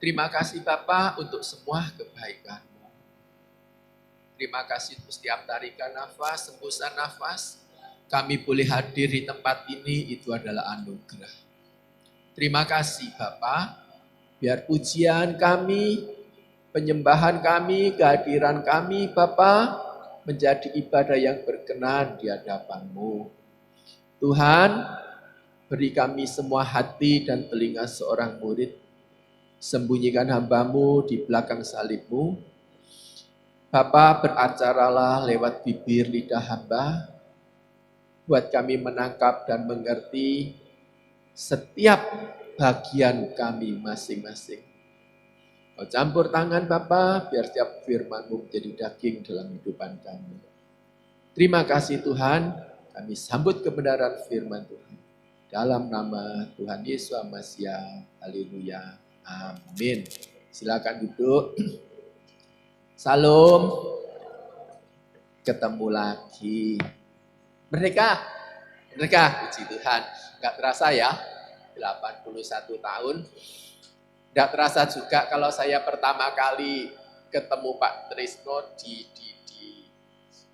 Terima kasih Bapa untuk semua kebaikan-Mu. Terima kasih untuk setiap tarikan nafas, hembusan nafas. Kami boleh hadir di tempat ini, itu adalah anugerah. Terima kasih Bapa, biar pujian kami, penyembahan kami, kehadiran kami Bapa, menjadi ibadah yang berkenan di hadapan-Mu. Tuhan, beri kami semua hati dan telinga seorang murid. Sembunyikan hamba-Mu di belakang salib-Mu. Bapa, beracaralah lewat bibir lidah hamba, buat kami menangkap dan mengerti setiap bagian kami masing-masing. Kau campur tangan Bapa, biar setiap firman-Mu menjadi daging dalam hidupan kami. Terima kasih Tuhan, kami sambut kebenaran firman Tuhan. Dalam nama Tuhan Yesus Masiah, haleluya, amin. Silakan duduk. Salam, ketemu lagi. Merdeka, puji Tuhan. Enggak terasa ya, 81 tahun. Enggak terasa juga kalau saya pertama kali ketemu Pak Trisno di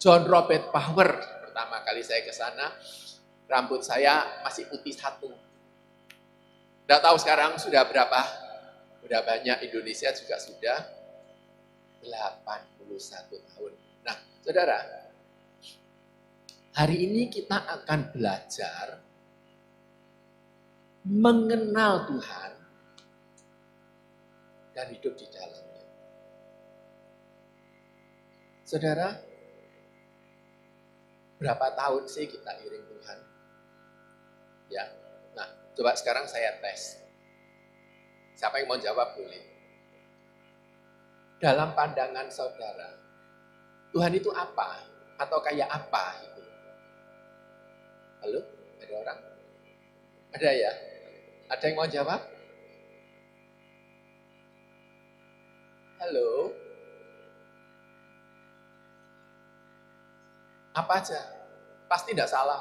John Robert Power. Pertama kali saya ke sana, rambut saya masih putih satu. Enggak tahu sekarang sudah berapa. Sudah banyak, Indonesia juga sudah 81 tahun. Nah, saudara, hari ini kita akan belajar mengenal Tuhan dan hidup di dalamnya. Saudara, berapa tahun sih kita iring Tuhan? Ya, nah, coba sekarang saya tes. Siapa yang mau jawab boleh. Dalam pandangan saudara, Tuhan itu apa? Atau kayak apa itu? Halo? Ada orang? Ada ya? Ada yang mau jawab? Halo? Apa aja? Pasti tidak salah.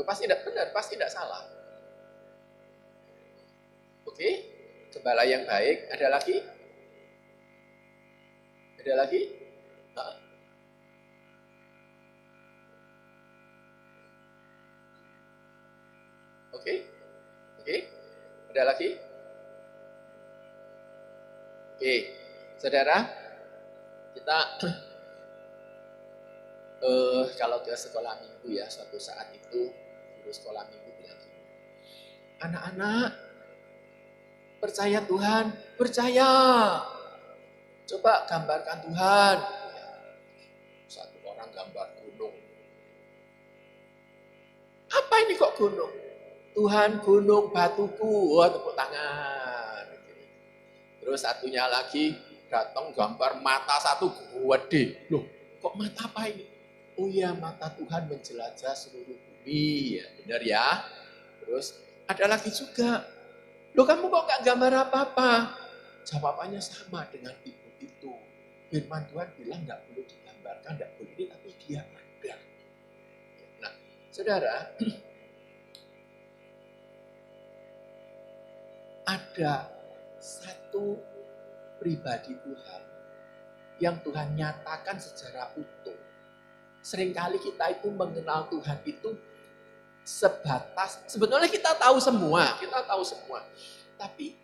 Pasti tidak benar, pasti tidak salah. Oke? Gembala yang baik. Ada lagi? Ada lagi? Oke? Ada lagi? Oke, saudara, kita kalau ke sekolah minggu ya, suatu saat itu guru sekolah minggu bilang gini, anak-anak percaya Tuhan, percaya. Coba gambarkan Tuhan. Satu orang gambar gunung. Apa ini kok gunung? Tuhan gunung batuku. Wah, tepuk tangan. Terus satunya lagi datang gambar mata satu gede. Loh, kok mata apa ini? Oh iya, mata Tuhan menjelajah seluruh bumi. Ya, benar ya. Terus ada lagi juga. Loh, kamu kok gak gambar apa-apa? Jawabannya sama dengan ibu itu. Firman Tuhan bilang gak boleh digambarkan, gak boleh ini, tapi dia ada. Nah, saudara, ada satu pribadi Tuhan yang Tuhan nyatakan secara utuh. Seringkali kita itu mengenal Tuhan itu sebatas, sebetulnya kita tahu semua, tapi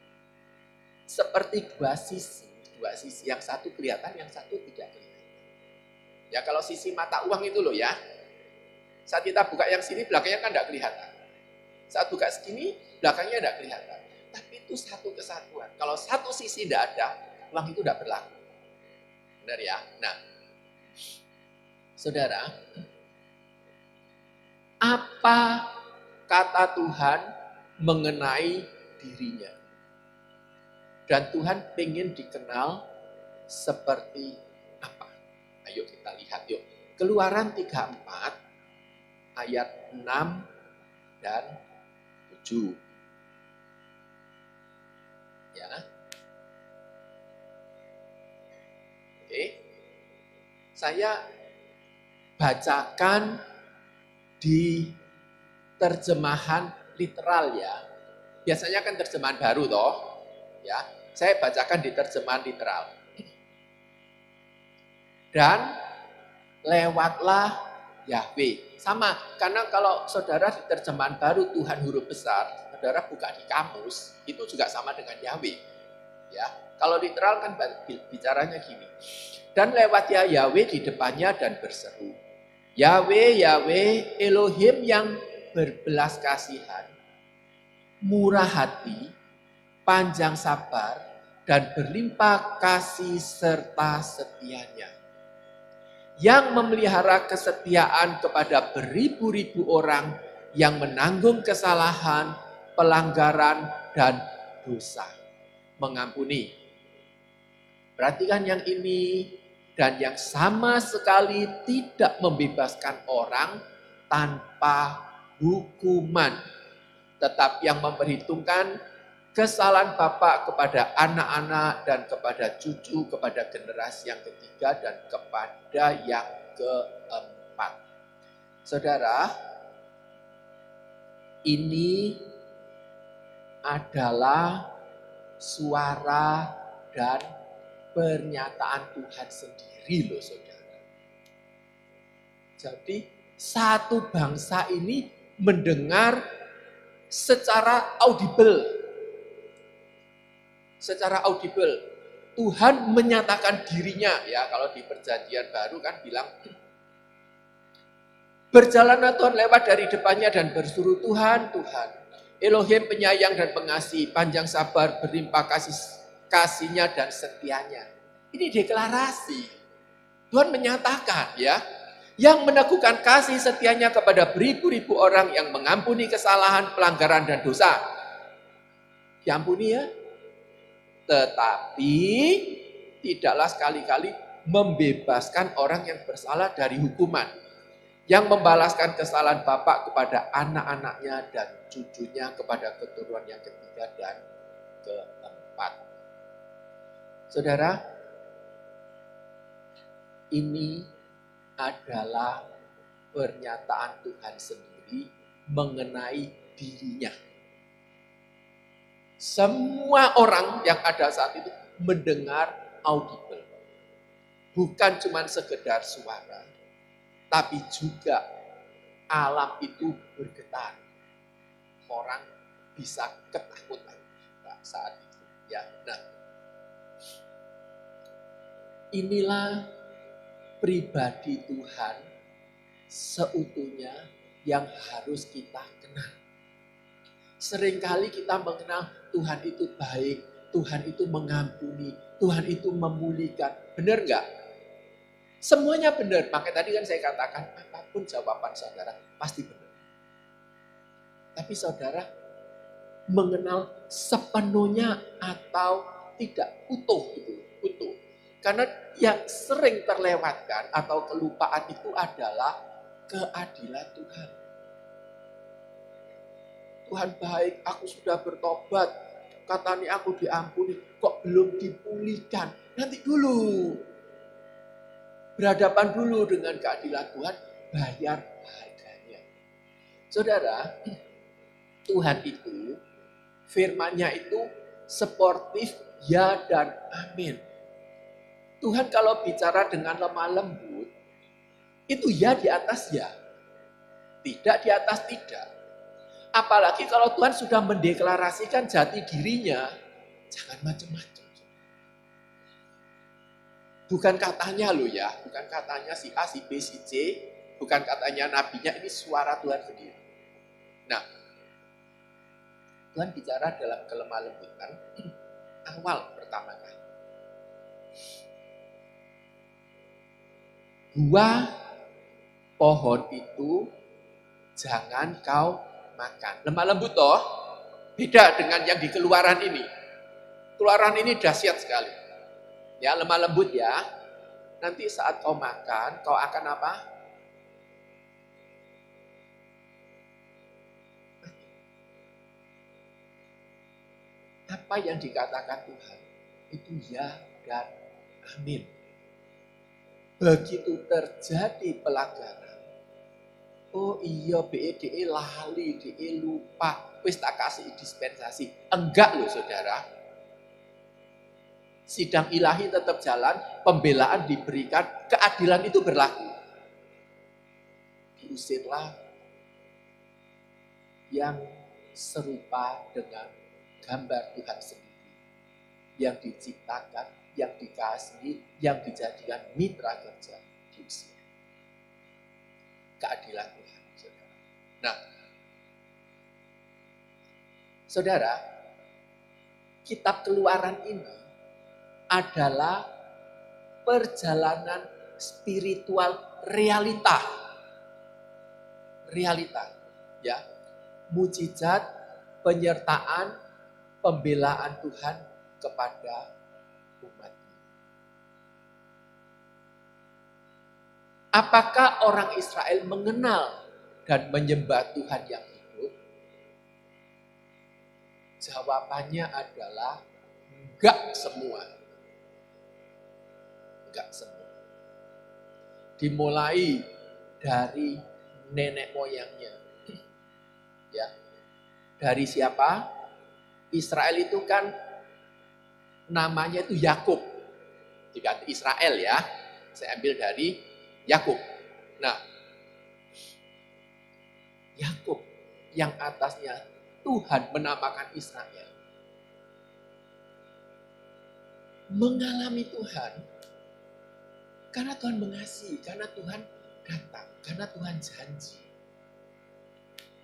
seperti dua sisi, yang satu kelihatan, yang satu tidak kelihatan. Ya kalau sisi mata uang itu loh ya, saat kita buka yang sini belakangnya kan tidak kelihatan. Saat buka segini belakangnya tidak kelihatan. Tapi itu satu kesatuan. Kalau satu sisi tidak ada, uang itu tidak berlaku. Benar ya? Nah, saudara, apa kata Tuhan mengenai dirinya? Dan Tuhan ingin dikenal seperti apa? Ayo kita lihat yuk. Keluaran 34 ayat 6 dan 7. Ya. Oke. Saya bacakan di terjemahan literal ya. Biasanya kan terjemahan baru toh. Ya, saya bacakan di terjemahan literal. Dan lewatlah Yahweh. Sama, karena kalau saudara di terjemahan baru Tuhan huruf besar, saudara buka di kamus, itu juga sama dengan Yahweh. Ya, kalau literal kan bicaranya gini. Dan lewatnya Yahweh di depannya dan berseru, Yahweh, Yahweh, Elohim yang berbelas kasihan, murah hati, panjang sabar, dan berlimpah kasih serta setianya. Yang memelihara kesetiaan kepada beribu-ribu orang yang menanggung kesalahan, pelanggaran, dan dosa. Mengampuni. Perhatikan yang ini, dan yang sama sekali tidak membebaskan orang tanpa hukuman, tetap yang memperhitungkan kesalahan Bapak kepada anak-anak dan kepada cucu, kepada generasi yang ketiga dan kepada yang keempat. Saudara, ini adalah suara dan pernyataan Tuhan sendiri loh saudara. Jadi satu bangsa ini mendengar secara audible. Secara audible. Tuhan menyatakan dirinya, ya kalau di perjanjian baru kan bilang, berjalanlah Tuhan lewat dari depannya dan bersuruh, Tuhan, Tuhan, Elohim penyayang dan pengasih, panjang sabar, berlimpah kasihnya dan setianya. Ini deklarasi. Tuhan menyatakan ya, yang meneguhkan kasih setianya kepada beribu-ribu orang yang mengampuni kesalahan, pelanggaran dan dosa. Diampuni ya. Tetapi tidaklah sekali-kali membebaskan orang yang bersalah dari hukuman. Yang membalaskan kesalahan bapak kepada anak-anaknya dan cucunya, kepada keturunan yang ketiga dan keempat. Saudara, ini adalah pernyataan Tuhan sendiri mengenai dirinya. Semua orang yang ada saat itu mendengar audible. Bukan cuma sekedar suara, tapi juga alam itu bergetar. Orang bisa ketakutan saat itu. Ya, nah, inilah pribadi Tuhan seutuhnya yang harus kita kenal. Seringkali kita mengenal Tuhan itu baik, Tuhan itu mengampuni, Tuhan itu memulihkan. Benar enggak? Semuanya benar. Makanya tadi kan saya katakan apapun jawaban saudara pasti benar. Tapi saudara mengenal sepenuhnya atau tidak utuh itu, utuh. Karena yang sering terlewatkan atau kelupaan itu adalah keadilan Tuhan. Tuhan baik, aku sudah bertobat, katanya aku diampuni, kok belum dipulihkan. Nanti dulu, berhadapan dulu dengan keadilan Tuhan, bayar harganya. Saudara, Tuhan itu, firman-Nya itu sportif, ya dan amin. Tuhan kalau bicara dengan lemah lembut, itu ya di atas ya, tidak di atas tidak. Apalagi kalau Tuhan sudah mendeklarasikan jati dirinya, jangan macam-macam. Bukan katanya loh ya, bukan katanya si A, si B, si C, bukan katanya nabinya, ini suara Tuhan sendiri. Nah, Tuhan bicara dalam kelemah lembutan awal pertama kali. Buah pohon itu jangan kau makan. Lemah lembut toh, beda dengan yang di Keluaran ini. Keluaran ini dahsyat sekali. Ya, lemah lembut ya. Nanti saat kau makan, kau akan apa? Apa yang dikatakan Tuhan itu ya dan amin. Begitu terjadi pelanggaran, oh iya BEDE lali, DE lupa, wis tak kasih dispensasi. Enggak loh saudara. Sidang ilahi tetap jalan, pembelaan diberikan, keadilan itu berlaku. Diusirlah yang serupa dengan gambar Tuhan sendiri, yang diciptakan, yang dikasihi, yang dijadikan mitra kerja, diusir. Keadilan Tuhan, saudara. Nah, saudara, kitab Keluaran ini adalah perjalanan spiritual realita. Realita, ya. Mujizat, penyertaan, pembelaan Tuhan kepada umatnya. Apakah orang Israel mengenal dan menyembah Tuhan yang hidup? Jawabannya adalah enggak semua. Enggak semua. Dimulai dari nenek moyangnya. Ya. Dari siapa? Israel itu kan namanya itu Yakub. Diganti Israel ya. Saya ambil dari Yakub. Nah, Yakub yang atasnya Tuhan menamakan Israel mengalami Tuhan karena Tuhan mengasihi, karena Tuhan datang, karena Tuhan janji.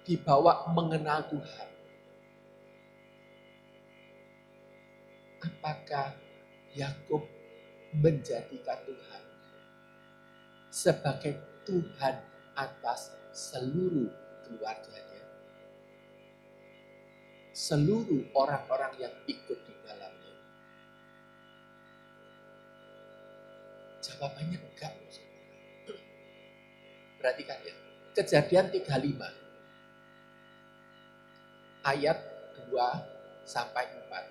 Dibawa mengenal Tuhan. Apakah Yakub menjadikan Tuhan sebagai Tuhan atas seluruh keluarganya? Seluruh orang-orang yang ikut di dalamnya? Jawabannya enggak. Perhatikan ya. Kejadian 35. Ayat 2-4.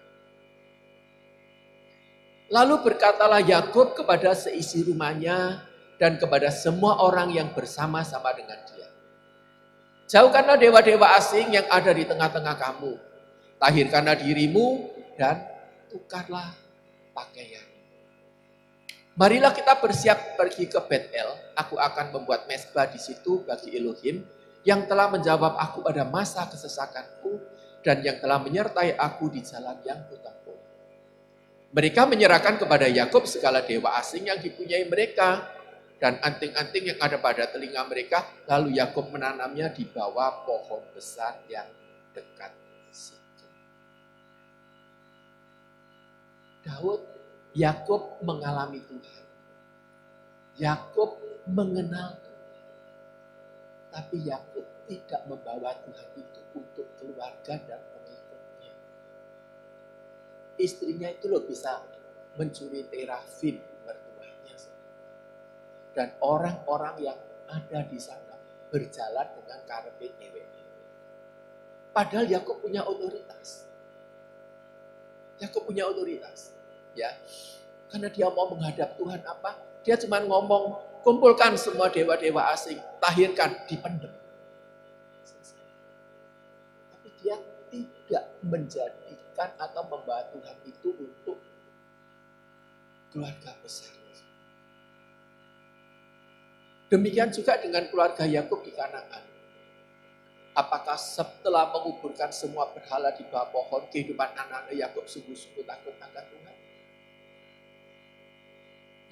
Lalu berkatalah Yakub kepada seisi rumahnya dan kepada semua orang yang bersama-sama dengan dia. Jauhkanlah dewa-dewa asing yang ada di tengah-tengah kamu. Tahirkanlah dirimu dan tukarlah pakaian. Marilah kita bersiap pergi ke Betel. Aku akan membuat mezbah di situ bagi Elohim yang telah menjawab aku pada masa kesesakanku dan yang telah menyertai aku di jalan yang kutempuh. Mereka menyerahkan kepada Yakub segala dewa asing yang dipunyai mereka dan anting-anting yang ada pada telinga mereka. Lalu Yakub menanamnya di bawah pohon besar yang dekat situ. Yakub mengalami Tuhan. Yakub mengenal Tuhan. Tapi Yakub tidak membawa Tuhan itu untuk keluarga dan pengikutnya. Istrinya itu loh bisa mencuri terafin mertuanya. Dan orang-orang yang ada di sana berjalan dengan karepe dewe-dewe. Padahal Yakub punya otoritas. Yakub punya otoritas. Ya, karena dia mau menghadap Tuhan apa? Dia cuma ngomong, kumpulkan semua dewa-dewa asing, tahirkan, dipendem. Tapi dia tidak menjadikan atau membawa Tuhan itu untuk keluarga besar. Demikian juga dengan keluarga Yakub di Kanaan. Apakah setelah menguburkan semua berhala di bawah pohon, kehidupan anak-anak Yakub sungguh-sungguh takut akan Tuhan?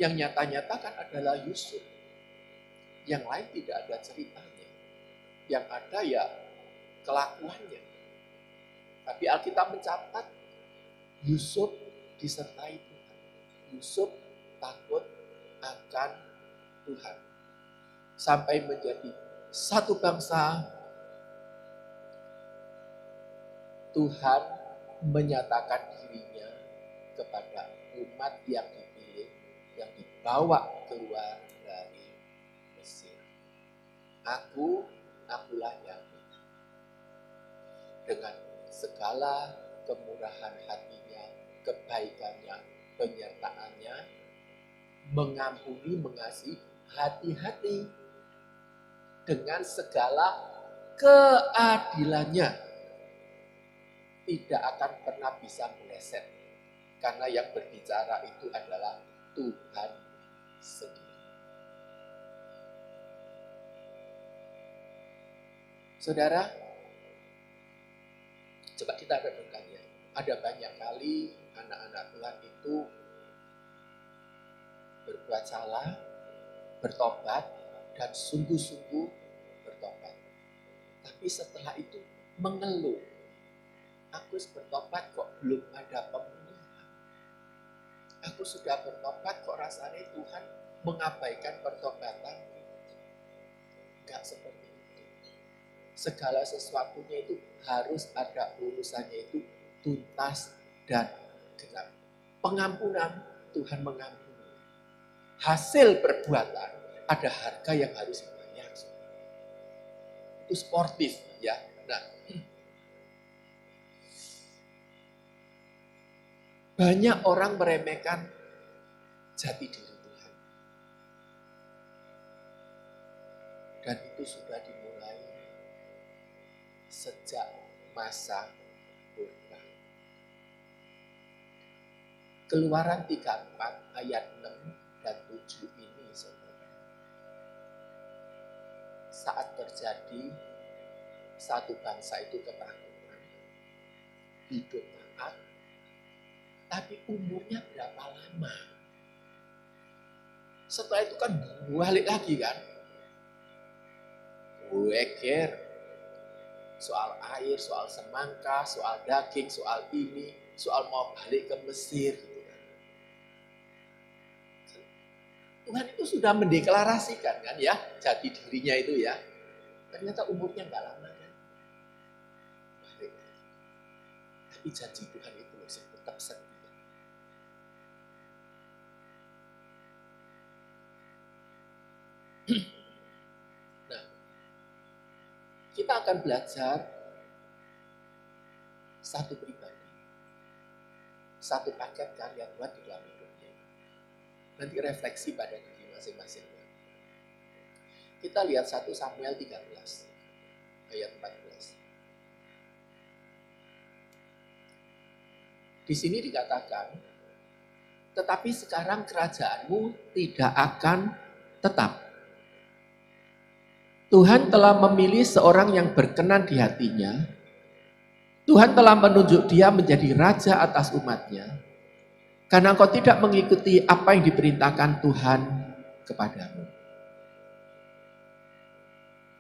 Yang nyata-nyata kan adalah Yusuf. Yang lain tidak ada ceritanya. Yang ada ya kelakuannya. Tapi Alkitab mencatat Yusuf disertai Tuhan. Yusuf takut akan Tuhan. Sampai menjadi satu bangsa, Tuhan menyatakan dirinya kepada umat yang dipilih, yang dibawa keluar dari Mesir. Akulah Yahweh. Dengan segala kemurahan hatinya, kebaikannya, penyertaannya, mengampuni, mengasihi, hati-hati dengan segala keadilannya. Tidak akan pernah bisa meleset Karena yang berbicara itu adalah Tuhan sendiri. Saudara, coba kita renungkan ya. Ada banyak kali anak-anak Tuhan itu berbuat salah, bertobat, dan sungguh-sungguh bertobat. Tapi setelah itu mengeluh. Aku bertobat kok belum ada pemulihan. Aku sudah bertobat kok rasanya Tuhan mengabaikan pertobatan. Enggak seperti itu. Segala sesuatunya itu harus ada urusannya itu tuntas dan genap. Pengampunan, Tuhan mengampuni. Hasil perbuatan ada harga yang harus dibayar. Itu sportif ya. Nah, banyak orang meremehkan jati diri Tuhan. Dan itu sudah dimulai sejak masa purba. Keluaran 34 ayat 6 dan 7 ini saudara. Saat terjadi satu bangsa itu ketakutan, hidup taat, tapi umurnya berapa lama? Setelah itu kan balik lagi kan. Weker. Soal air, soal semangka, soal daging, soal ini, soal mau balik ke Mesir. Tuhan itu sudah mendeklarasikan kan ya, jati dirinya itu ya. Ternyata umurnya nggak lama kan. Balik. Tapi janji Tuhan itu tetap setia. Nah, kita akan belajar satu pribadi, satu paket karya Tuhan di dalam hidupnya. Nanti refleksi pada diri masing-masing. Kita lihat 1 Samuel 13 ayat 14. Di sini dikatakan, tetapi sekarang kerajaanmu tidak akan tetap. Tuhan telah memilih seorang yang berkenan di hatinya. Tuhan telah menunjuk dia menjadi raja atas umatnya. Karena engkau tidak mengikuti apa yang diperintahkan Tuhan kepadamu.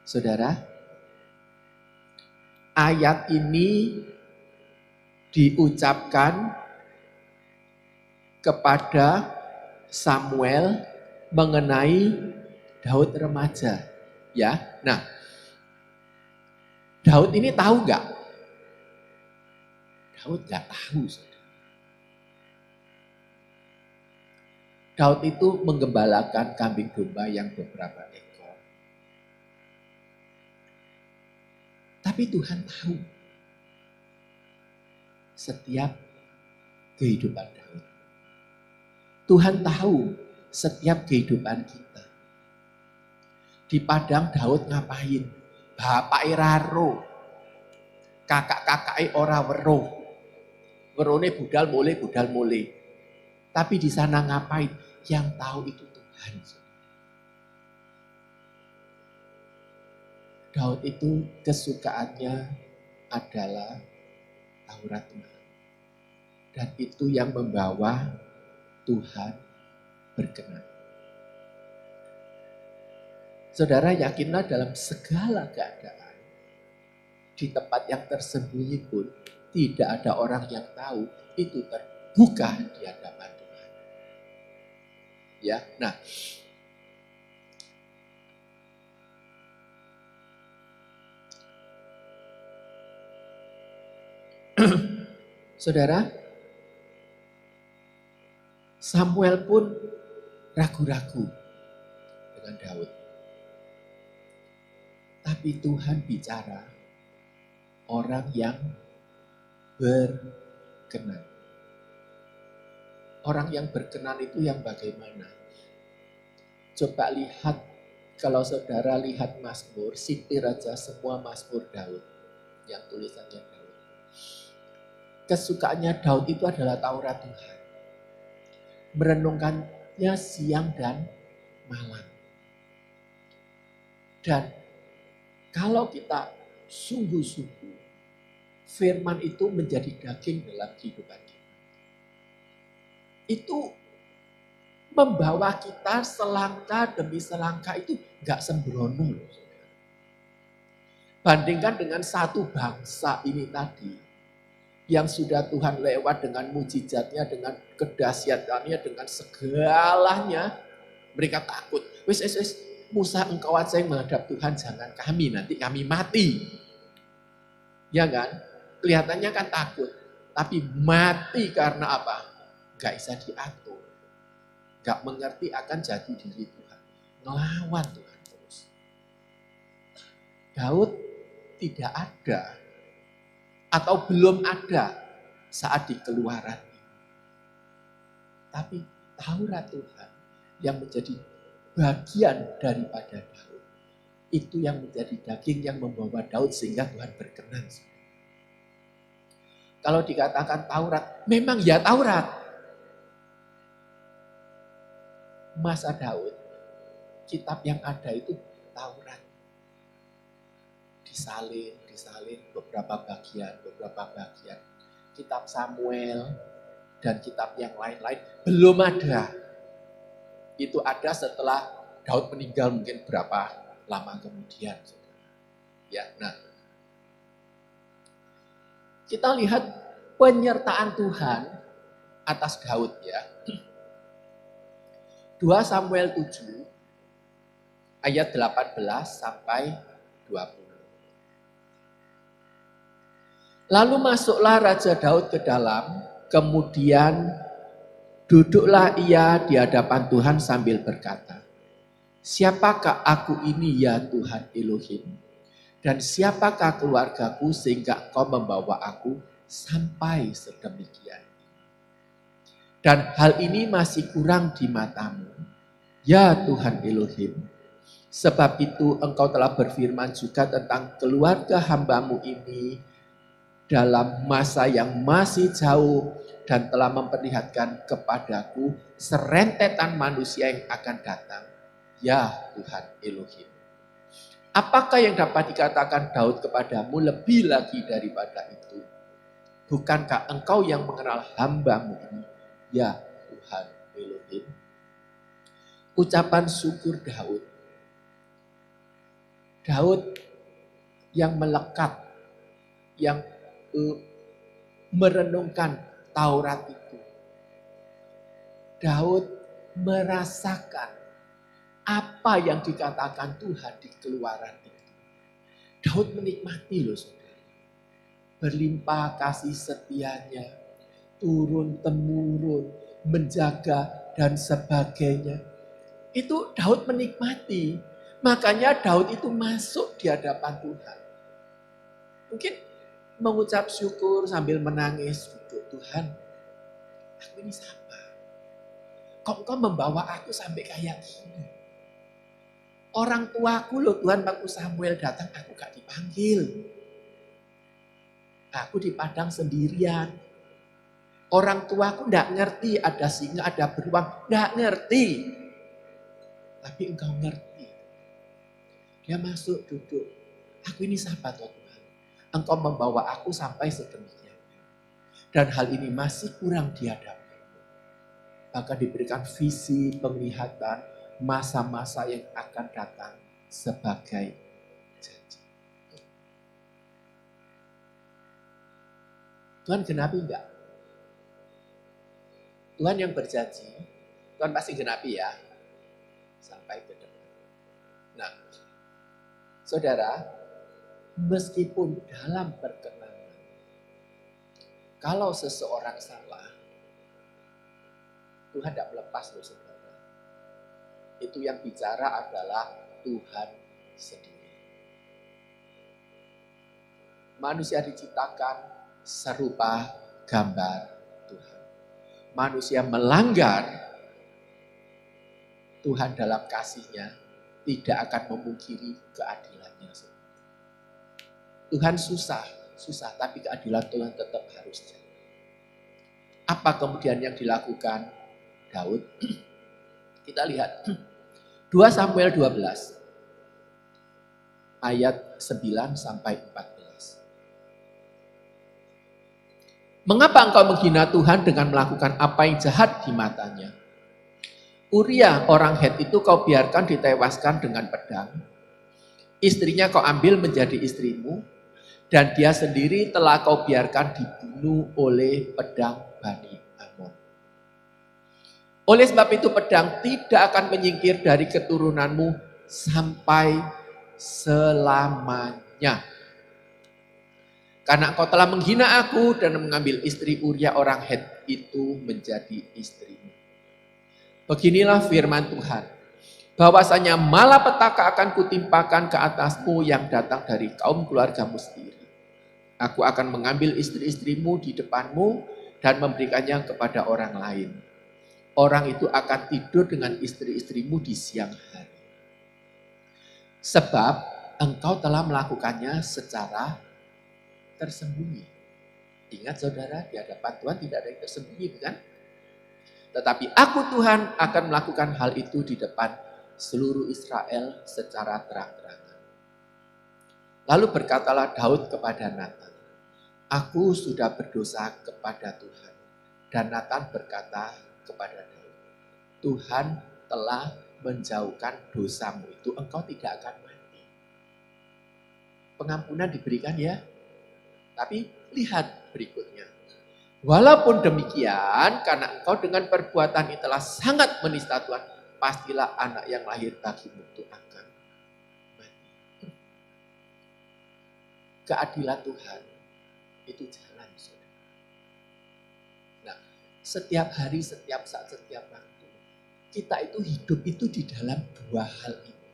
Saudara, ayat ini diucapkan kepada Samuel mengenai Daud remaja. Ya, nah, Daud ini tahu nggak? Daud nggak tahu. Daud itu menggembalakan kambing domba yang beberapa ekor. Tapi Tuhan tahu setiap kehidupan Daud. Tuhan tahu setiap kehidupan kita. Di padang Daud ngapain? Bapak raro. Kakak-kakak ora weruh. Werone budal mule. Tapi di sana ngapain? Yang tahu itu Tuhan. Daud itu kesukaannya adalah Taurat Tuhan. Dan itu yang membawa Tuhan berkenan. Saudara, yakinlah dalam segala keadaan, di tempat yang tersembunyi pun tidak ada orang yang tahu, itu terbuka di hadapan Tuhan. Ya, nah, saudara, Samuel pun ragu-ragu dengan Daud. Tapi Tuhan bicara orang yang berkenan. Orang yang berkenan itu yang bagaimana? Coba lihat, kalau saudara lihat Mazmur, sitir aja semua Mazmur Daud yang tulisannya Daud. kesukaannya Daud itu adalah Taurat Tuhan. Merenungkannya siang dan malam. Dan kalau kita sungguh-sungguh, firman itu menjadi daging dalam kehidupan kita. Itu membawa kita selangkah demi selangkah, itu gak sembrono. Bandingkan dengan satu bangsa ini tadi, yang sudah Tuhan lewat dengan mujizatnya, dengan kedahsyatannya, dengan segalanya, mereka takut. Wis, Musa, engkau aja yang menghadap Tuhan, jangan kami, nanti kami mati. Ya kan? Kelihatannya kan takut, tapi mati karena apa? Gak bisa diatur. Gak mengerti akan jati diri Tuhan. Ngelawan Tuhan terus. Daud tidak ada atau belum ada saat di Keluaran. Tapi Taurat Tuhan yang menjadi bagian daripada Daud. Itu yang menjadi daging yang membawa Daud sehingga Tuhan berkenan. Kalau dikatakan Taurat, memang ya Taurat. Masa Daud, kitab yang ada itu Taurat. Disalin beberapa bagian. Kitab Samuel dan kitab yang lain-lain belum ada. Itu ada setelah Daud meninggal mungkin berapa lama kemudian. Ya, nah. Kita lihat penyertaan Tuhan atas Daud ya. 2 Samuel 7 ayat 18 sampai 20. Lalu masuklah Raja Daud ke dalam, kemudian duduklah ia di hadapan Tuhan sambil berkata, siapakah aku ini ya Tuhan Elohim? Dan siapakah keluargaku sehingga Engkau membawa aku sampai sedemikian? Dan hal ini masih kurang di matamu, ya Tuhan Elohim. Sebab itu Engkau telah berfirman juga tentang keluarga hamba-Mu ini dalam masa yang masih jauh dan telah memperlihatkan kepadaku serentetan manusia yang akan datang, ya Tuhan Elohim. Apakah yang dapat dikatakan Daud kepadamu lebih lagi daripada itu? Bukankah engkau yang mengenal hamba-Mu ini, ya Tuhan Elohim? Ucapan syukur Daud. Daud yang melekat, yang merenungkan Taurat itu. Daud merasakan apa yang dikatakan Tuhan di Keluaran itu. Daud menikmati loh saudara. Berlimpah kasih setianya, turun-temurun, menjaga dan sebagainya. Itu Daud menikmati. Makanya Daud itu masuk di hadapan Tuhan. Mungkin mengucap syukur sambil menangis. Tuhan, aku ini siapa? Kok Engkau membawa aku sampai kayak gini? Orang tuaku loh Tuhan, waktu Samuel datang aku gak dipanggil. Aku di padang sendirian. Orang tuaku gak ngerti ada singa, ada beruang. Gak ngerti. Tapi Engkau ngerti. Dia masuk duduk. Aku ini siapa Tuhan? Engkau membawa aku sampai sedemikian. Dan hal ini masih kurang dihadapi. Maka diberikan visi, penglihatan, masa-masa yang akan datang sebagai janji. Tuhan genapi enggak? Tuhan yang berjanji, Tuhan pasti genapi ya. Sampai ke depan. Nah, saudara, meskipun dalam perkenanan, kalau seseorang salah, Tuhan tidak melepas loh saudara. Itu yang bicara adalah Tuhan sendiri. Manusia diciptakan serupa gambar Tuhan. Manusia melanggar, Tuhan dalam kasih-Nya tidak akan memungkiri keadilannya. Tuhan susah, tapi keadilan Tuhan tetap harus jadi. Apa kemudian yang dilakukan Daud? Kita lihat 2 Samuel 12 ayat 9 sampai 14. Mengapa engkau menghina Tuhan dengan melakukan apa yang jahat di matanya? Uria orang Het itu kau biarkan ditewaskan dengan pedang. Istrinya kau ambil menjadi istrimu, dan dia sendiri telah kau biarkan dibunuh oleh pedang Bani Amon. Oleh sebab itu pedang tidak akan menyingkir dari keturunanmu sampai selamanya. Karena engkau telah menghina aku dan mengambil istri Uria orang Het itu menjadi istrimu. Beginilah firman Tuhan, bahwasanya malapetaka akan kutimpakan ke atasmu yang datang dari kaum keluargamu sendiri. Aku akan mengambil istri-istrimu di depanmu dan memberikannya kepada orang lain. Orang itu akan tidur dengan istri-istrimu di siang hari. Sebab engkau telah melakukannya secara tersembunyi. Ingat saudara, di hadapan Tuhan tidak ada yang tersembunyi, kan? Tetapi aku Tuhan akan melakukan hal itu di depan seluruh Israel secara terang-terangan. Lalu berkatalah Daud kepada Natan, aku sudah berdosa kepada Tuhan. Dan Natan berkata kepada Daud, Tuhan telah menjauhkan dosamu itu, engkau tidak akan mati. Pengampunan diberikan ya, tapi lihat berikutnya. Walaupun demikian, karena engkau dengan perbuatan itu telah sangat menista Tuhan, pastilah anak yang lahir bagimu itu akan mati. Keadilan Tuhan itu jalan, saudara. Nah, setiap hari, setiap saat, setiap waktu, kita itu hidup itu di dalam dua hal ini.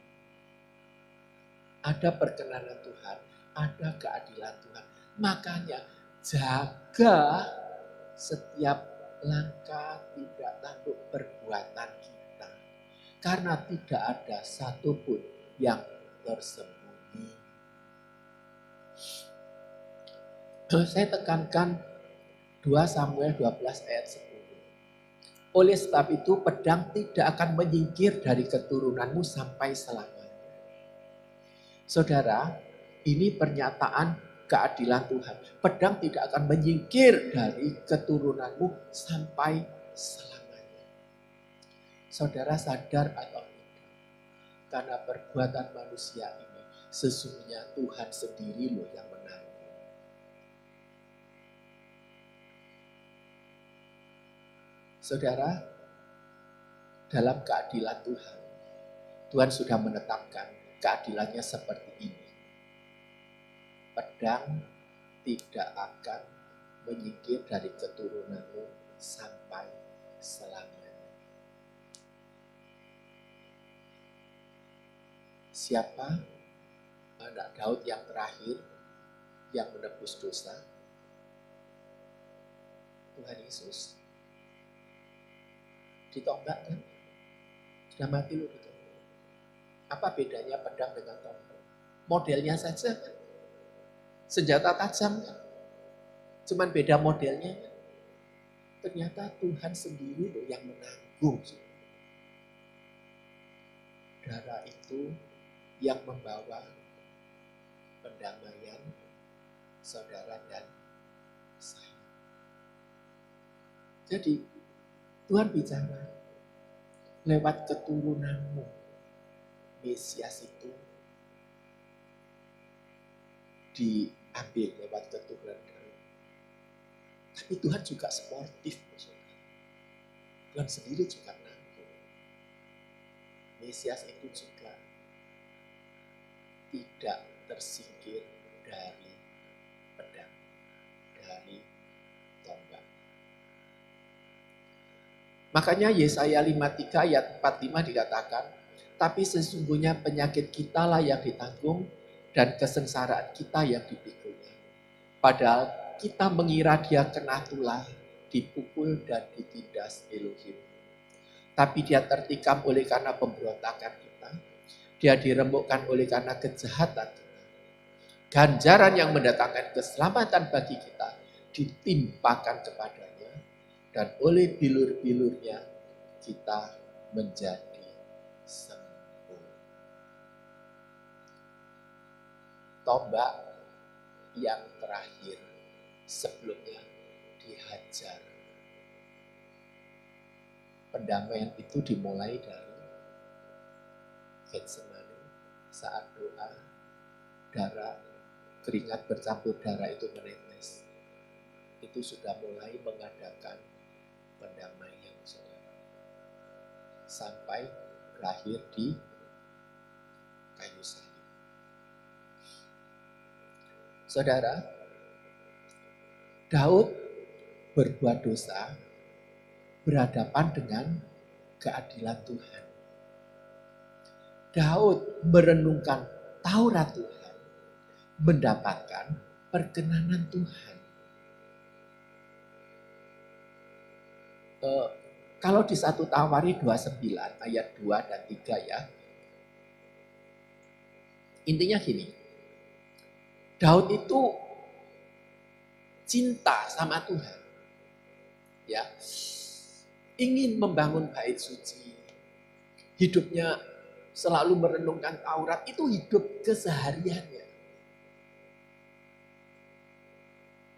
Ada perkenanan Tuhan, ada keadilan Tuhan. Makanya jaga setiap langkah tidak tanduk perbuatan kita. Karena tidak ada satupun yang tersembunyi. Saya tekankan 2 Samuel 12 ayat 10. Oleh sebab itu pedang tidak akan menyingkir dari keturunanmu sampai selamanya. Saudara, ini pernyataan keadilan Tuhan. Pedang tidak akan menyingkir dari keturunanmu sampai selamanya. Saudara sadar atau tidak? Karena perbuatan manusia ini sesungguhnya Tuhan sendiri loh yang menanggung. Saudara, dalam keadilan Tuhan, Tuhan sudah menetapkan keadilannya seperti ini. Pedang tidak akan menyingkir dari keturunanmu sampai selamanya. Siapa anak Daud yang terakhir yang menebus dosa? Tuhan Yesus. Ditombak kan? Sudah mati loh ditombak. Apa bedanya pedang dengan tombak? Modelnya saja kan? Senjata tajam kan? Cuman beda modelnya kan? Ternyata Tuhan sendiri loh yang menanggung. Darah itu yang membawa pendamaian saudara dan saya. Jadi Tuhan bicara lewat keturunanmu. Mesias itu diambil lewat keturunan Daud. Tapi Tuhan juga sportif. Tuhan sendiri juga nanggung. Mesias itu juga tidak tersingkir dari pedang, dari tombak. Makanya Yesaya 53 ayat 45 dikatakan, tapi sesungguhnya penyakit kita lah yang ditanggung dan kesengsaraan kita yang dipikulnya. Padahal kita mengira dia kena tulah, dipukul dan ditindas Elohim. Tapi dia tertikam oleh karena pemberontakan kita. Dia diremukkan oleh karena kejahatan kita. Ganjaran yang mendatangkan keselamatan bagi kita ditimpakan kepadanya. Dan oleh bilur-bilurnya kita menjadi sembuh. Tombak yang terakhir sebelumnya dihajar. Pendamaian itu dimulai dari Getsemani saat doa, darah, keringat bercampur darah itu menetes. Itu sudah mulai mengadakan pendamaian, saudara. Sampai berakhir di kayu salib. Saudara, Daud berbuat dosa berhadapan dengan keadilan Tuhan. Daud merenungkan Taurat Tuhan, mendapatkan perkenanan Tuhan. Kalau di 1 Tawari 29 ayat 2 dan 3 ya. Intinya gini. Daud itu cinta sama Tuhan. Ya. Ingin membangun bait suci. Hidupnya selalu merenungkan Taurat, itu hidup kesehariannya.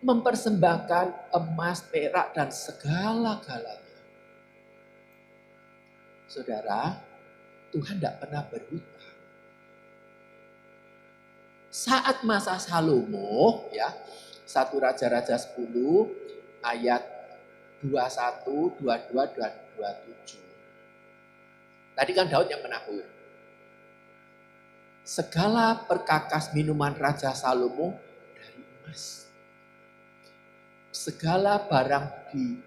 Mempersembahkan emas, perak, dan segala-galanya. Saudara, Tuhan tidak pernah berhutang. Saat masa Salomo, ya, 1 Raja-Raja 10 ayat 21, 22, dan 27. Tadi kan Daud yang menabur. Segala perkakas minuman Raja Salomo dari emas. Segala barang di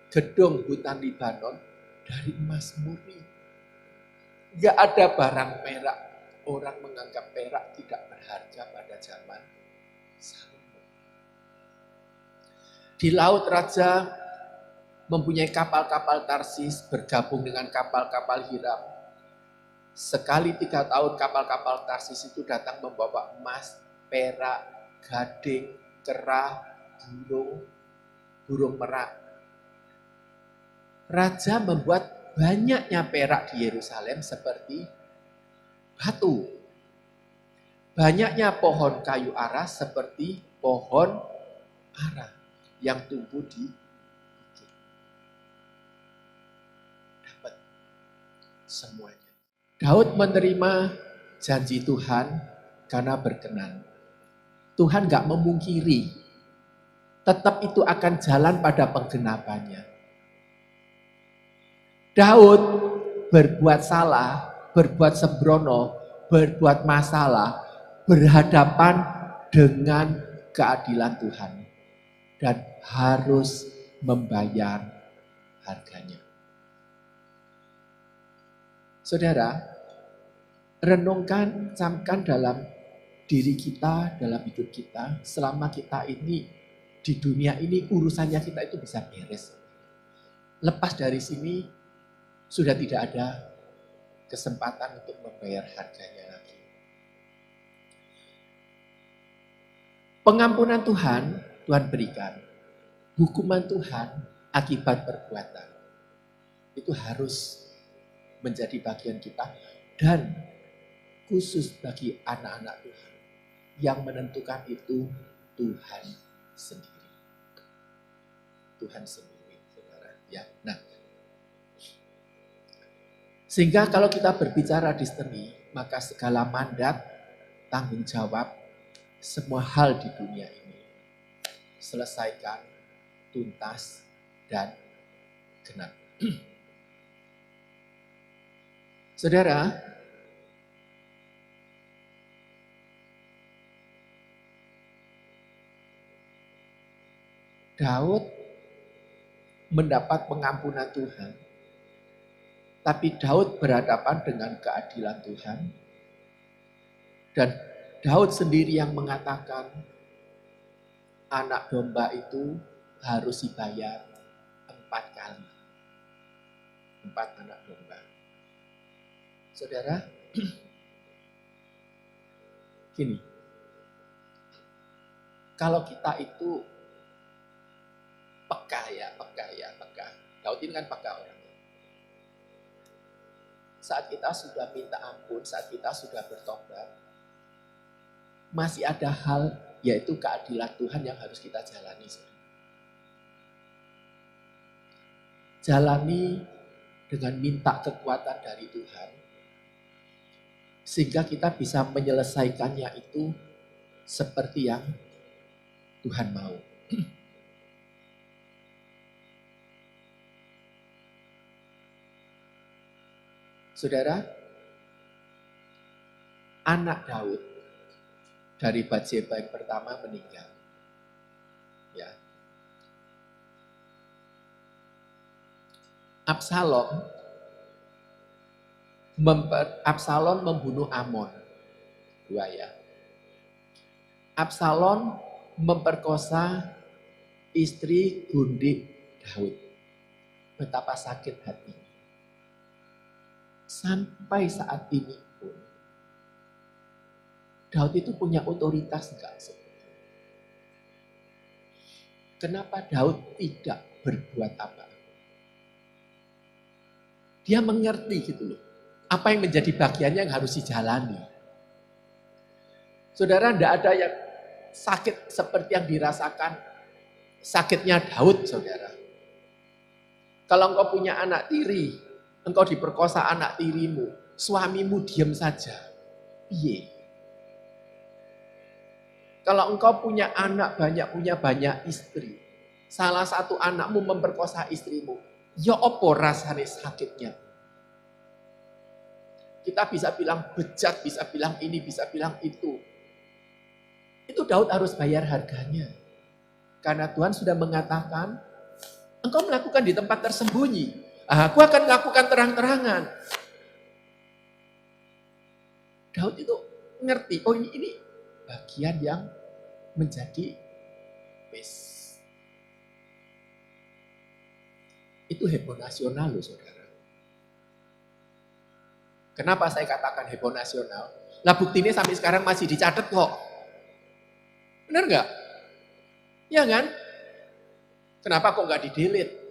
gedung hutan Libanon dari emas murni. Gak ada barang perak. Orang menganggap perak tidak berharga pada zaman Salomo. Di laut Raja mempunyai kapal-kapal Tarsis bergabung dengan kapal-kapal Hiram. Sekali 3 tahun kapal-kapal Tarsis itu datang membawa emas, perak, gading, kerah, burung merak. Raja membuat banyaknya perak di Yerusalem seperti batu. Banyaknya pohon kayu ara seperti pohon ara yang tumbuh di bukit. Dapat semuanya. Daud menerima janji Tuhan karena berkenan. Tuhan gak memungkiri. Tetap itu akan jalan pada penggenapannya. Daud berbuat salah, berbuat sembrono, berbuat masalah, berhadapan dengan keadilan Tuhan. Dan harus membayar harganya. Saudara, renungkan, camkan dalam diri kita, dalam hidup kita, selama kita ini, di dunia ini urusannya kita itu bisa beres. Lepas dari sini, sudah tidak ada kesempatan untuk membayar harganya lagi. Pengampunan Tuhan berikan. Hukuman Tuhan akibat perbuatan. Itu harus menjadi bagian kita. Dan khusus bagi anak-anak Tuhan. Yang menentukan itu Tuhan sendiri. Tuhan sendiri, saudara. Ya, nah. Sehingga kalau kita berbicara destiny, maka segala mandat, tanggung jawab, semua hal di dunia ini selesaikan, tuntas, dan genap. Saudara, Daud mendapat pengampunan Tuhan, tapi Daud berhadapan dengan keadilan Tuhan. Dan Daud sendiri yang mengatakan anak domba itu harus dibayar 4 kali. 4 anak domba. Saudara, gini, kalau kita itu peka Daud ini kan pakai orang. Saat kita sudah minta ampun, saat kita sudah bertobat, masih ada hal, yaitu keadilan Tuhan yang harus kita jalani. Jalani dengan minta kekuatan dari Tuhan, sehingga kita bisa menyelesaikannya itu seperti yang Tuhan mau. Saudara, anak Daud dari Batseba yang pertama meninggal. Ya. Absalom membunuh Amnon. 2 ya. Absalom memperkosa istri gundik Daud. Betapa sakit hati. Sampai saat ini pun Daud itu punya otoritas enggak? Kenapa Daud tidak berbuat apa? Dia mengerti gitu loh. Apa yang menjadi bagiannya yang harus dijalani. Saudara, tidak ada yang sakit seperti yang dirasakan sakitnya Daud, saudara. Kalau engkau punya anak tiri, engkau diperkosa anak tirimu, suamimu diam saja. Piye? Kalau engkau punya anak punya banyak istri, salah satu anakmu memperkosa istrimu, ya opo rasanya sakitnya? Kita bisa bilang bejat, bisa bilang ini, bisa bilang itu. Itu Daud harus bayar harganya. Karena Tuhan sudah mengatakan, engkau melakukan di tempat tersembunyi. Aku akan melakukan terang-terangan. Daud itu ngerti, oh ini bagian yang menjadi itu heboh nasional loh saudara. Kenapa saya katakan heboh nasional? Lah buktinya sampai sekarang masih dicatat kok. Benar nggak? Ya kan? Kenapa kok nggak di-delete?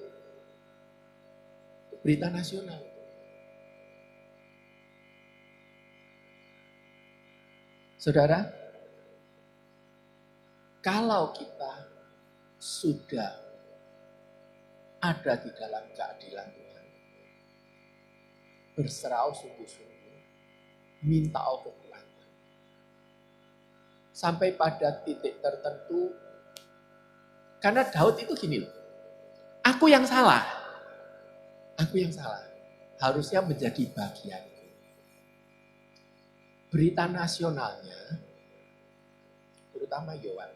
Berita nasional. Saudara, kalau kita sudah ada di dalam keadilan Tuhan, berserah sungguh-sungguh, minta kekuatan. Sampai pada titik tertentu, karena Daud itu gini loh, aku yang salah, harusnya menjadi bagianku. Berita nasionalnya, terutama Yohan,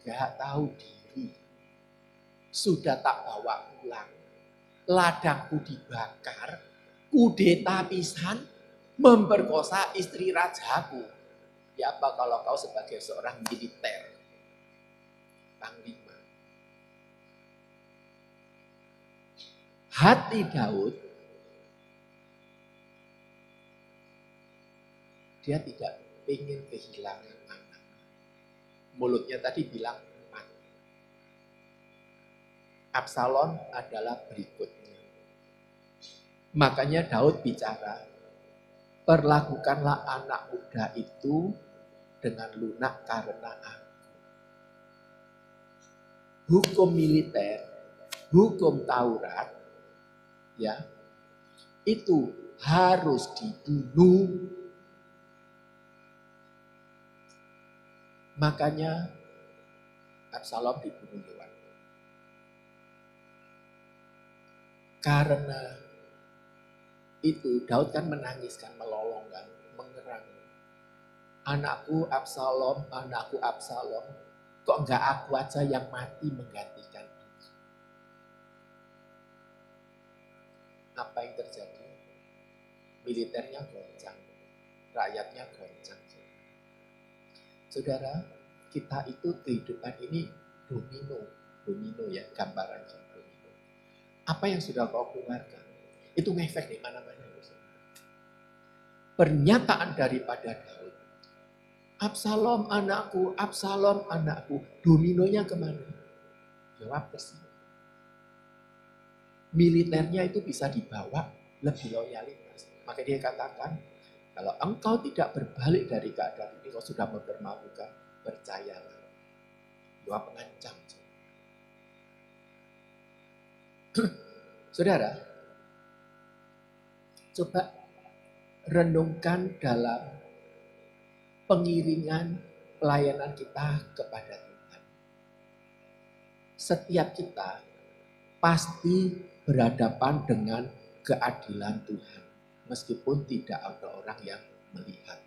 gak tahu diri, sudah tak bawa pulang, ladangku dibakar, kudeta pisan, memperkosa istri rajaku. Ya apa kalau kau sebagai seorang militer, panglima. Hati Daud, dia tidak ingin kehilangan anak. Mulutnya tadi bilang 4. Absalom adalah berikutnya. Makanya Daud bicara, perlakukanlah anak muda itu dengan lunak karena aku. Hukum militer, hukum Taurat, ya, itu harus dibunuh. Makanya Absalom dibunuh Yohan. Karena itu Daud kan menangis kan, melolong kan, mengerang. Anakku Absalom, kok enggak aku aja yang mati menggantikan. Apa yang terjadi? Militernya goncang, rakyatnya goncang. Saudara, kita itu kehidupan ini domino ya, gambarannya domino. Apa yang sudah kau keluarkan, itu ngefek di mana-mana. Pernyataan daripada Daud, Absalom anakku, dominonya kemana? Bawa besi. Militernya itu bisa dibawa lebih loyalitas. Maka dia katakan, kalau engkau tidak berbalik dari keadaan ini, kau sudah mempermalukan, percayalah. Dua pengancam. Saudara, coba renungkan dalam pengiringan pelayanan kita kepada Tuhan. Setiap kita pasti berhadapan dengan keadilan Tuhan. Meskipun tidak ada orang yang melihat.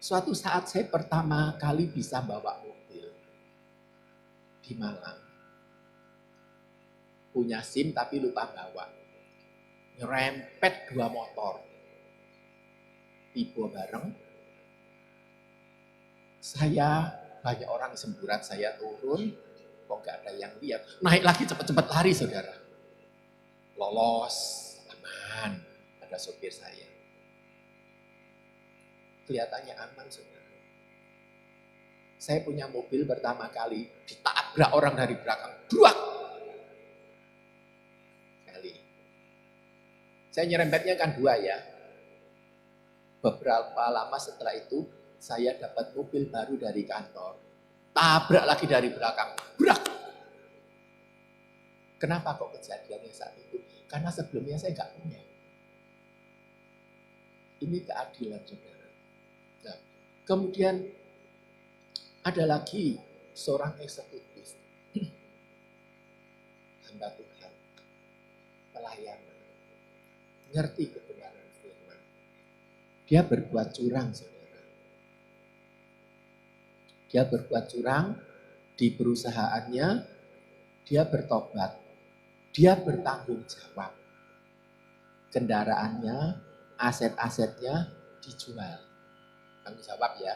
Suatu saat saya pertama kali bisa bawa mobil di Malang. Punya SIM tapi lupa bawa. Nyerempet 2 motor. Tiba bareng. Saya, banyak orang semburat, saya turun. Kok gak ada yang lihat. Naik lagi cepat-cepat lari saudara. Lolos, aman. Ada sopir saya. Kelihatannya aman saudara. Saya punya mobil pertama kali. Ditabrak orang dari belakang. Bruak! Sekali. Saya nyerempetnya kan 2 ya. Beberapa lama setelah itu, saya dapat mobil baru dari kantor. Tabrak lagi dari belakang. Brak! Kenapa kok kejadiannya saat itu? Karena sebelumnya saya nggak punya. Ini keadilan saudara. Nah, kemudian ada lagi seorang eksekutif. Hamba Tuhan. Pelayanan. Ngerti kebenaran firman. Dia berbuat curang saudara. Dia berbuat curang di perusahaannya. Dia bertobat. Dia bertanggung jawab. Kendaraannya, aset-asetnya dijual. Tanggung jawab ya.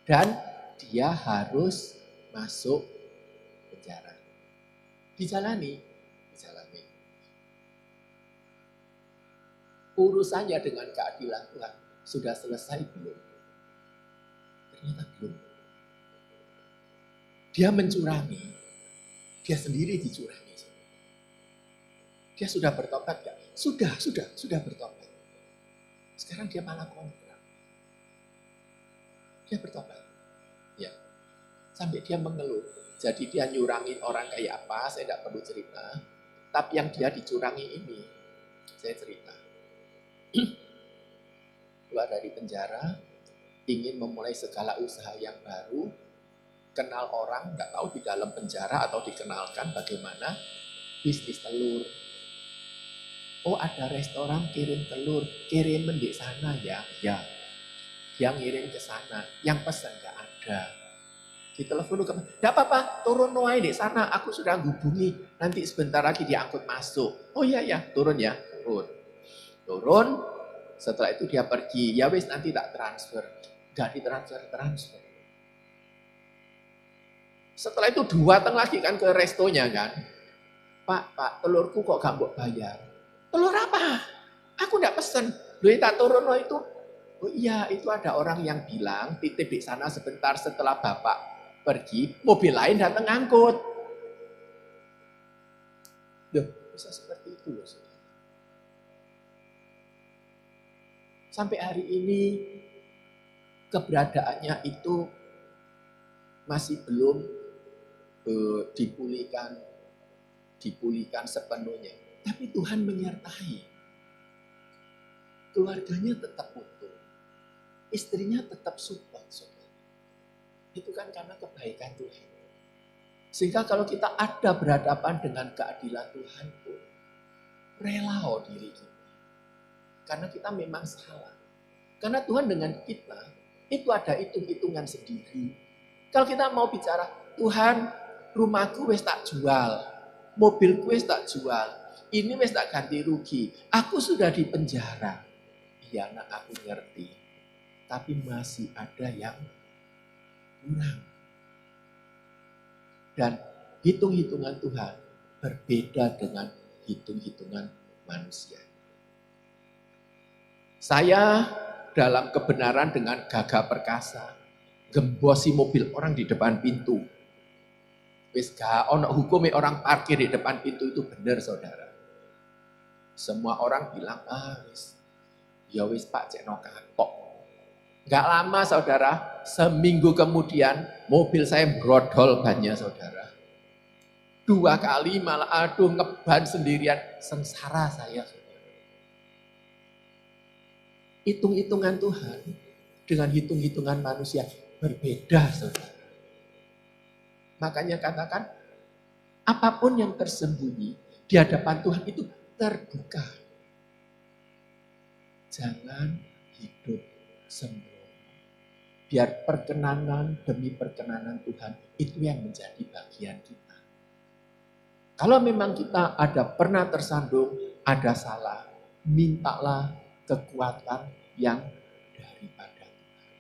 Dan dia harus masuk penjara. Dijalani. Urusannya dengan keadilan Tuhan sudah selesai belum? Ternyata belum. Dia mencurangi. Dia sendiri dicurangi. Dia sudah bertobat gak? Sudah bertobat. Sekarang dia malah kontrak. Dia bertobat. Ya. Sampai dia mengeluh. Jadi dia nyurangin orang kayak apa, saya tidak perlu cerita. Tapi yang dia dicurangi ini, saya cerita. Keluar dari penjara, ingin memulai segala usaha yang baru, kenal orang, nggak tahu di dalam penjara atau dikenalkan bagaimana bisnis telur. Oh ada restoran kirim telur, kirimin di sana ya. Ya, dia ngirim ke sana, yang pesan nggak ada. Ditelepon ke, nggak apa-apa, turun noai di sana, aku sudah hubungi, nanti sebentar lagi diangkut masuk. Oh iya ya, turun ya, turun. Setelah itu dia pergi, ya wis nanti tak transfer, nggak ditransfer. Setelah itu datang lagi kan ke restonya kan, Pak, telurku kok gak mbok bayar? Telur apa? Aku enggak pesen. Loh tak turun loh itu. Oh iya, itu ada orang yang bilang titip di sana sebentar setelah Bapak pergi, mobil lain datang ngangkut. Loh, bisa seperti itu loh. Sampai hari ini keberadaannya itu masih belum dipulihkan sepenuhnya. Tapi Tuhan menyertai. Keluarganya tetap utuh. Istrinya tetap support. Itu kan karena kebaikan Tuhan. Sehingga kalau kita ada berhadapan dengan keadilan Tuhan pun, rela diri kita. Karena kita memang salah. Karena Tuhan dengan kita, itu ada hitung-hitungan sendiri. Kalau kita mau bicara, Tuhan rumahku wis tak jual. Mobilku wis tak jual. Ini wis tak ganti rugi. Aku sudah di penjara. Iya nak aku ngerti. Tapi masih ada yang kurang. Dan hitung-hitungan Tuhan berbeda dengan hitung-hitungan manusia. Saya dalam kebenaran dengan gagah perkasa gembosi mobil orang di depan pintu. Wis gak ono hukumnya orang parkir di depan pintu itu benar, saudara. Semua orang bilang, wis, ya wis Pak Cekno kapok. Gak lama saudara, seminggu kemudian mobil saya brodol bannya saudara. 2 kali malah aduh ngeban sendirian, sengsara saya saudara. Hitung-hitungan Tuhan dengan hitung-hitungan manusia berbeda saudara. Makanya katakan, apapun yang tersembunyi di hadapan Tuhan itu terbuka. Jangan hidup sembunyi. Biar perkenanan demi perkenanan Tuhan itu yang menjadi bagian kita. Kalau memang kita ada pernah tersandung, ada salah, mintalah kekuatan yang daripada Tuhan.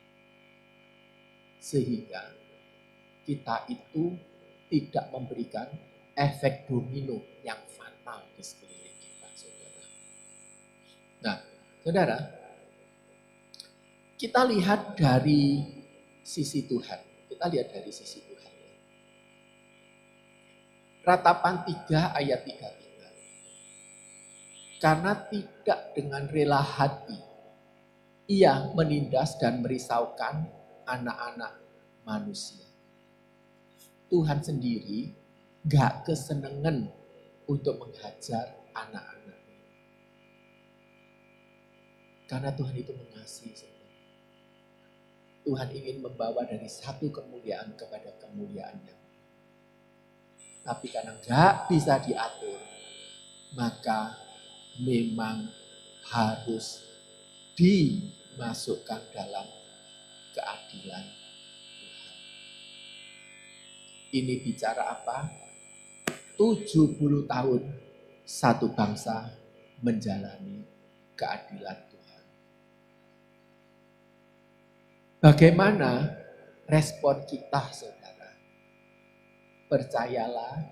Sehingga kita itu tidak memberikan efek domino yang fatal di sekeliling kita, saudara. Nah, saudara, kita lihat dari sisi Tuhan. Kita lihat dari sisi Tuhan. Ratapan 3 ayat 33. Karena tidak dengan rela hati, ia menindas dan merisaukan anak-anak manusia. Tuhan sendiri gak kesenengan untuk menghajar anak-anaknya. Karena Tuhan itu mengasihi. Tuhan ingin membawa dari satu kemuliaan kepada kemuliaan yang lain. Tapi karena gak bisa diatur, maka memang harus dimasukkan dalam keadilan Tuhan. Ini bicara apa? 70 tahun satu bangsa menjalani keadilan Tuhan. Bagaimana respon kita, saudara? Percayalah,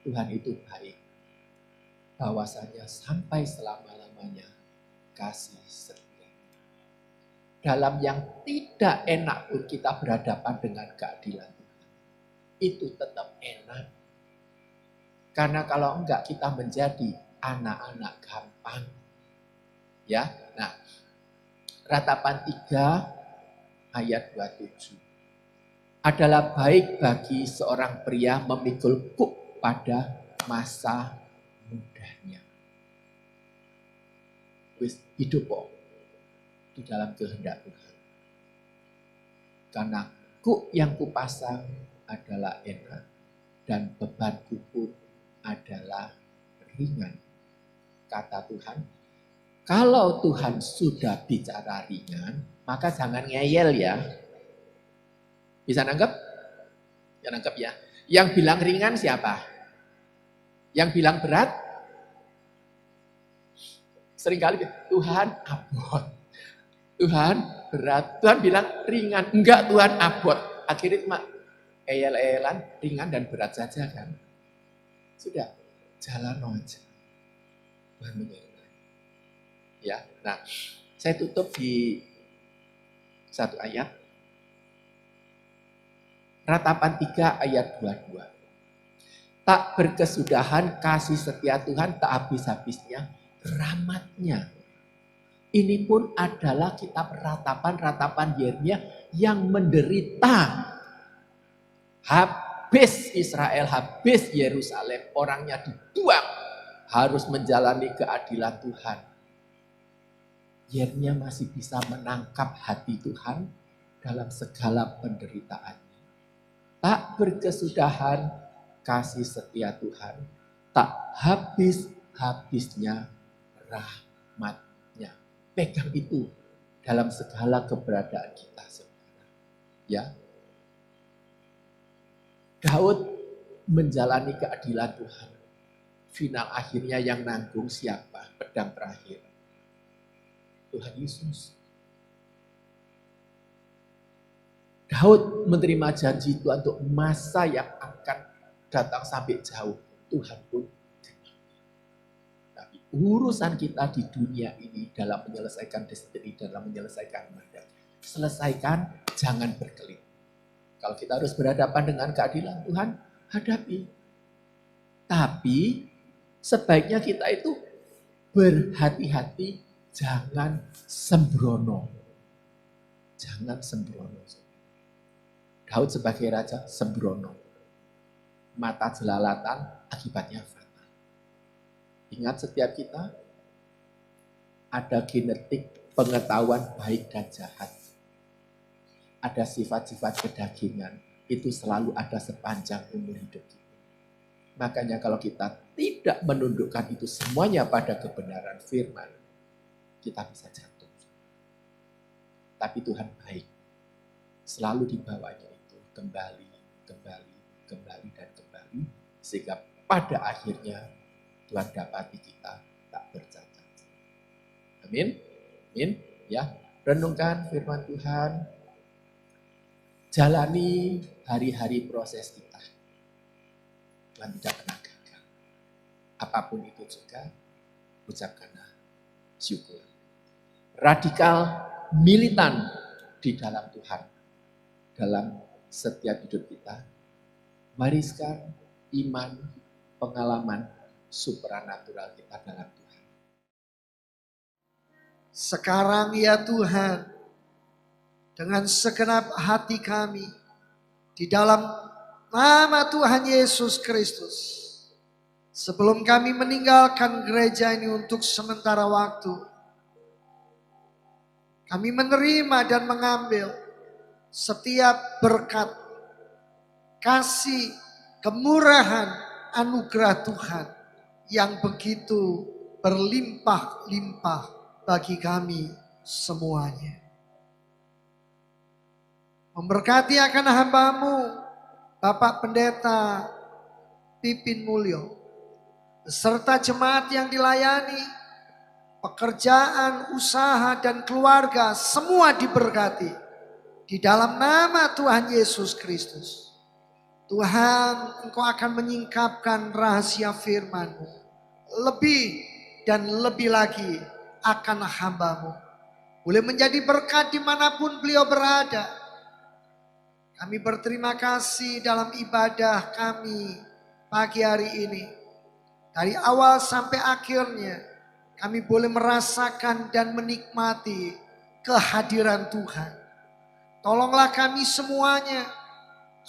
Tuhan itu baik. Bahwasanya sampai selama-lamanya kasih setia. Dalam yang tidak enak pun kita berhadapan dengan keadilan Tuhan. Itu tetap enak. Karena kalau enggak kita menjadi anak-anak gampang. Ya, nah, Ratapan 3 ayat 27. Adalah baik bagi seorang pria memikul kuk pada masa mudanya. Wis hidup kok di dalam kehendak Tuhan. Karena kuk yang kupasang adalah enak dan bebanku pun adalah ringan. Kata Tuhan, kalau Tuhan sudah bicara ringan, maka jangan ngeyel ya. Bisa nangkep? Ya nangkep ya. Yang bilang ringan siapa? Yang bilang berat? Seringkali Tuhan abot. Tuhan berat. Tuhan bilang ringan. Enggak, Tuhan abot. Akhirnya cuma eyel-eyelan, ringan dan berat saja kan. Sudah, jalan aja. Tuhan menyertai. Ya, nah, saya tutup di satu ayat. Ratapan 3 ayat 22. Tak berkesudahan kasih setia Tuhan tak habis-habisnya rahmatnya. Ini pun adalah kitab ratapan Yeremia yang menderita. Habis Israel, habis Yerusalem, orangnya dibuang. Harus menjalani keadilan Tuhan. Yeremia masih bisa menangkap hati Tuhan dalam segala penderitaan. Tak berkesudahan kasih setia Tuhan, tak habis-habisnya rahmatnya. Pegang itu dalam segala keberadaan kita, saudara. Ya, Daud menjalani keadilan Tuhan. Final akhirnya yang nanggung siapa? Pedang terakhir. Tuhan Yesus. Daud menerima janji Tuhan untuk masa yang akan datang sampai jauh. Tuhan pun terima. Tapi urusan kita di dunia ini dalam menyelesaikan destiny, dalam menyelesaikan mandat, selesaikan, jangan berkelit. Kalau kita harus berhadapan dengan keadilan Tuhan, hadapi. Tapi sebaiknya kita itu berhati-hati, jangan sembrono. Jangan sembrono. Daud sebagai raja sembrono. Mata jelalatan akibatnya fatal. Ingat, setiap kita ada genetik pengetahuan baik dan jahat. Ada sifat-sifat kedagingan. Itu selalu ada sepanjang umur hidup kita. Makanya kalau kita tidak menundukkan itu semuanya pada kebenaran firman, kita bisa jatuh. Tapi Tuhan baik. Selalu dibawanya itu kembali, dan kembali. Sehingga pada akhirnya Tuhan dapati kita tak bercacat. Amin. Amin. Ya, renungkan firman Tuhan. Jalani hari-hari proses kita. Tuhan tidak pernah gagal. Apapun itu juga, ucapkanlah syukur. Radikal, militan di dalam Tuhan. Dalam setiap hidup kita. Wariskan iman, pengalaman supranatural kita dalam Tuhan. Sekarang ya Tuhan, dengan segenap hati kami, di dalam nama Tuhan Yesus Kristus, sebelum kami meninggalkan gereja ini untuk sementara waktu, kami menerima dan mengambil setiap berkat, kasih, kemurahan, anugerah Tuhan yang begitu berlimpah-limpah bagi kami semuanya. Memberkati akan hamba-Mu, Bapak Pendeta Pipin Mulyo, beserta jemaat yang dilayani, pekerjaan, usaha, dan keluarga, semua diberkati. Di dalam nama Tuhan Yesus Kristus. Tuhan, Engkau akan menyingkapkan rahasia firman-Mu. Lebih dan lebih lagi akan hamba-Mu. Boleh menjadi berkat dimanapun beliau berada. Kami berterima kasih dalam ibadah kami pagi hari ini. Dari awal sampai akhirnya kami boleh merasakan dan menikmati kehadiran Tuhan. Tolonglah kami semuanya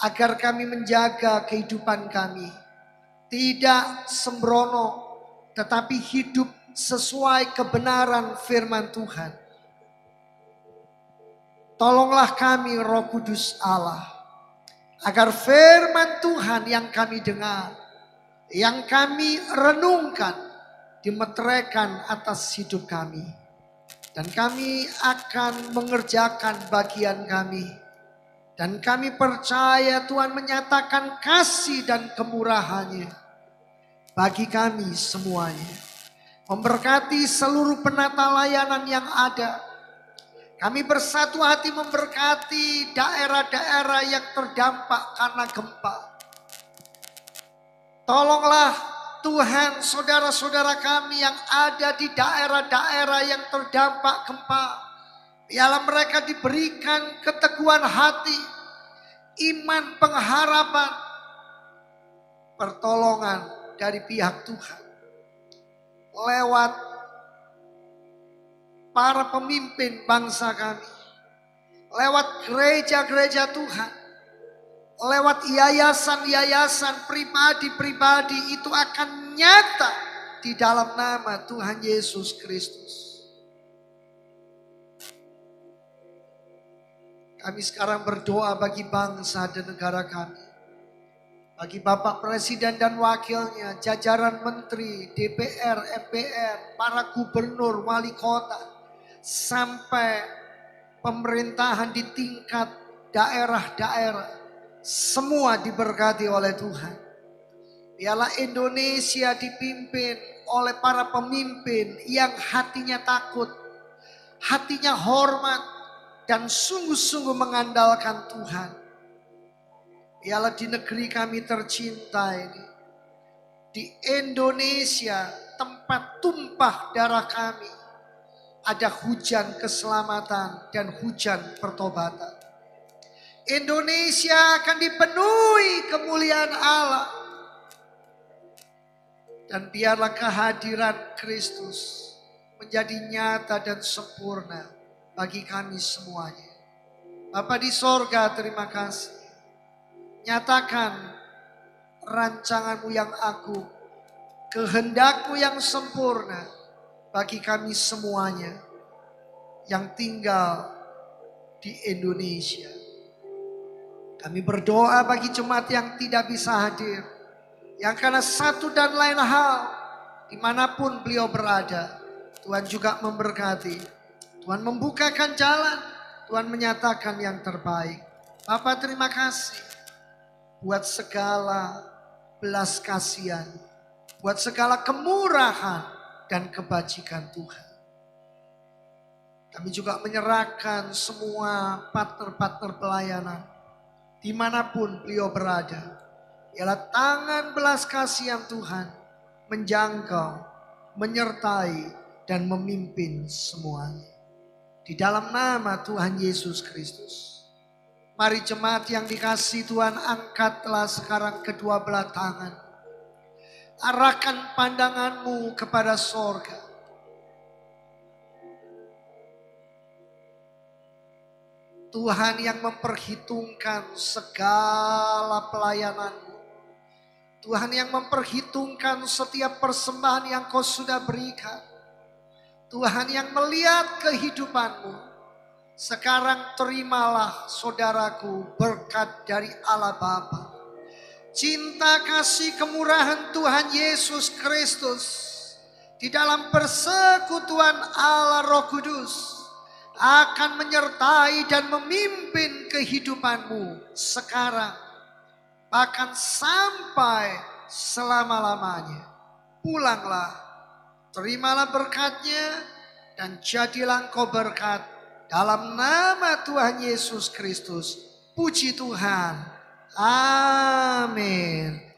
agar kami menjaga kehidupan kami. Tidak sembrono, tetapi hidup sesuai kebenaran firman Tuhan. Tolonglah kami Roh Kudus Allah, agar firman Tuhan yang kami dengar, yang kami renungkan, dimeteraikan atas hidup kami. Dan kami akan mengerjakan bagian kami. Dan kami percaya Tuhan menyatakan kasih dan kemurahannya bagi kami semuanya. Memberkati seluruh penata layanan yang ada. Kami bersatu hati memberkati daerah-daerah yang terdampak karena gempa. Tolonglah Tuhan saudara-saudara kami yang ada di daerah-daerah yang terdampak gempa. Biarlah mereka diberikan keteguhan hati, iman, pengharapan, pertolongan dari pihak Tuhan. Lewat para pemimpin bangsa kami. Lewat gereja-gereja Tuhan. Lewat yayasan-yayasan, pribadi-pribadi, itu akan nyata di dalam nama Tuhan Yesus Kristus. Kami sekarang berdoa bagi bangsa dan negara kami. Bagi Bapak Presiden dan Wakilnya, jajaran Menteri, DPR, MPR, para gubernur, wali kota, sampai pemerintahan di tingkat daerah-daerah. Semua diberkati oleh Tuhan. Biarlah Indonesia dipimpin oleh para pemimpin yang hatinya takut, hatinya hormat, dan sungguh-sungguh mengandalkan Tuhan. Biarlah di negeri kami tercinta ini, di Indonesia tempat tumpah darah kami, ada hujan keselamatan dan hujan pertobatan. Indonesia akan dipenuhi kemuliaan Allah. Dan biarlah kehadiran Kristus menjadi nyata dan sempurna bagi kami semuanya. Bapa di sorga, terima kasih. Nyatakan rancangan-Mu yang agung, kehendak-Mu yang sempurna bagi kami semuanya yang tinggal di Indonesia. Kami berdoa bagi jemaat yang tidak bisa hadir, yang karena satu dan lain hal, dimanapun beliau berada, Tuhan juga memberkati. Tuhan membukakan jalan, Tuhan menyatakan yang terbaik. Bapa, terima kasih buat segala belas kasihan, buat segala kemurahan dan kebajikan Tuhan. Kami juga menyerahkan semua partner-partner pelayanan, dimanapun beliau berada. Biarlah tangan belas kasihan Tuhan menjangkau, menyertai, dan memimpin semuanya. Di dalam nama Tuhan Yesus Kristus. Mari jemaat yang dikasihi Tuhan, angkatlah sekarang kedua belah tangan. Arahkan pandanganmu kepada sorga. Tuhan yang memperhitungkan segala pelayananmu. Tuhan yang memperhitungkan setiap persembahan yang kau sudah berikan. Tuhan yang melihat kehidupanmu. Sekarang terimalah saudaraku berkat dari Allah Bapa. Cinta kasih kemurahan Tuhan Yesus Kristus di dalam persekutuan Allah Roh Kudus akan menyertai dan memimpin kehidupanmu sekarang, bahkan sampai selama-lamanya. Pulanglah, terimalah berkatnya, dan jadilah engkau berkat dalam nama Tuhan Yesus Kristus. Puji Tuhan. Amin.